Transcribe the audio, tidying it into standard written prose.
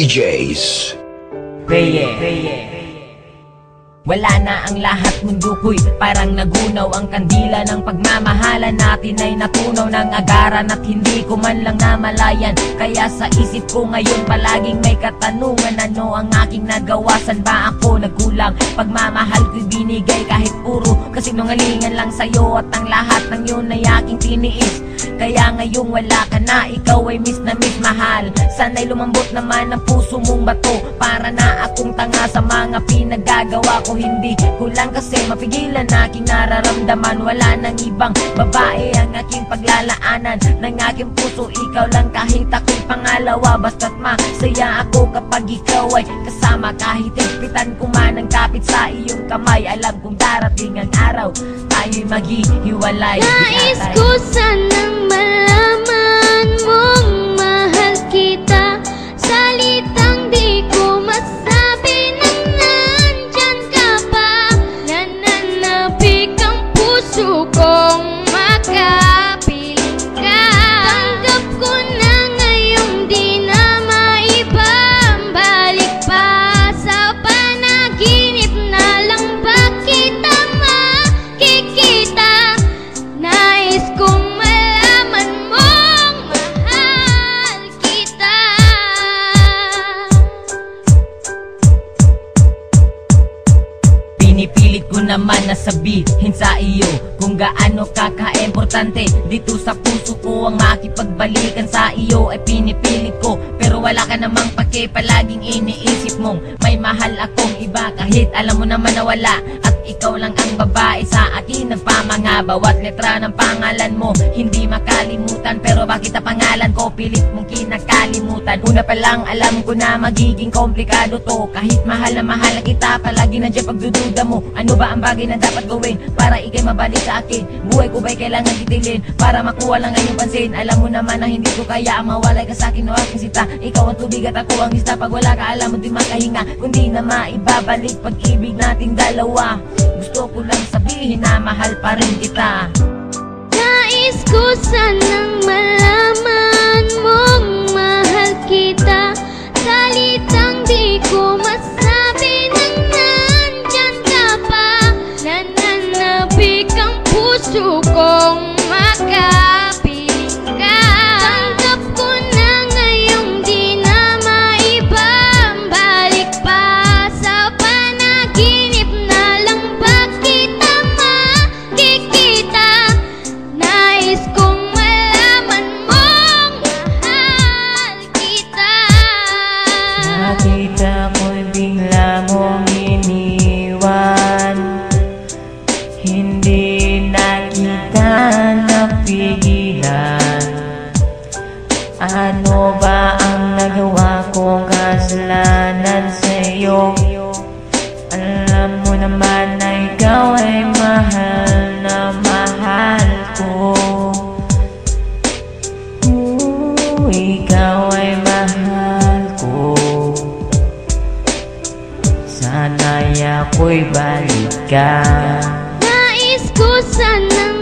DJs. Wala na ang lahat, mundo ko'y parang nagunaw. Ang kandila ng pagmamahalan natin ay natunaw ng agaran at hindi ko man lang namalayan. Kaya sa isip ko ngayon palaging may katanungan, ano ang aking nagawa? San ba ako nagkulang? Pagmamahal ko'y binigay kahit puro kasinungalingan lang sa'yo, at ang lahat ng yun ay aking tiniis. Kaya ngayong wala ka na, ikaw ay miss na miss mahal. Sana'y lumambot naman ang puso mong bato. Para na akong tanga sa mga pinagagawa ko, hindi ko lang kasi mapigilan aking nararamdaman. Wala nang ibang babae ang aking paglalaanan ng aking puso, ikaw lang kahit ako'y pangalawa. Basta't masaya ako kapag ikaw ay kasama, kahit higpitan ko man ang kapit sa iyong kamay. Alam kong darating ang araw tayo'y maghihiwalay. Nais ko sanang malaman mong mahal kita, salitang di ko masabi nang nandyan ka pa. Nananabik ang puso kong makapiling ka. Tanggap ko na ngayong di na maibabalik pa. Sa panaginip na lang ba kita makikita? Nais kong malaman mong mahal kita. Pinipilit ko naman na sabihin sa iyo kung gaano kaka-importante dito sa puso ko ang makipagbalikan sa iyo. Ay pinipilit ko pero wala ka namang pake, palaging iniisip mong may mahal akong iba, kahit alam mo naman na wala. At ikaw lang ang babae sa akin nagpamanga. Bawat letra ng pangalan mo hindi makalimutan, pero bakit ang pangalan ko pilit mong kinakalimutan? Una pa lang alam ko na magiging komplikado to, kahit mahal na kita, palagi nandiyan pagdududa mo. Ano ba ang bagay na dapat gawin para ikay mabalik sa akin? Buhay ko ba'y kailangan titilin para makuha lang ang iyong pansin? Alam mo naman na hindi ko kaya ang mawalay ka sa akin o aking sita. Ikaw ang tubig at ako ang isda, pag wala ka alam mo di makahinga, kundi na maibabalik pag-ibig nating dalawa. Gusto ko lang sabihin na mahal pa rin kita. Nais ko sanang malaman mong mahal kita, salitang di ko masabi nang nandyan ka pa. Nananabik ang puso kong makapiling ka. Tanggap ko na ngayong di na maibabalik pa. Sa panaginip na lang ba kita makikita? Nais kong malaman mong mahal kita. Nakita ko'y bigla mong iniwan, hindi na kita napigilan. Ano ba ang nagawa kong kasalanan sa'yo? Alam mo naman na ikaw ay mahal na mahal ko. Ikaw ay mahal ko. Sana'y ako'y balikan. Nais ko sanang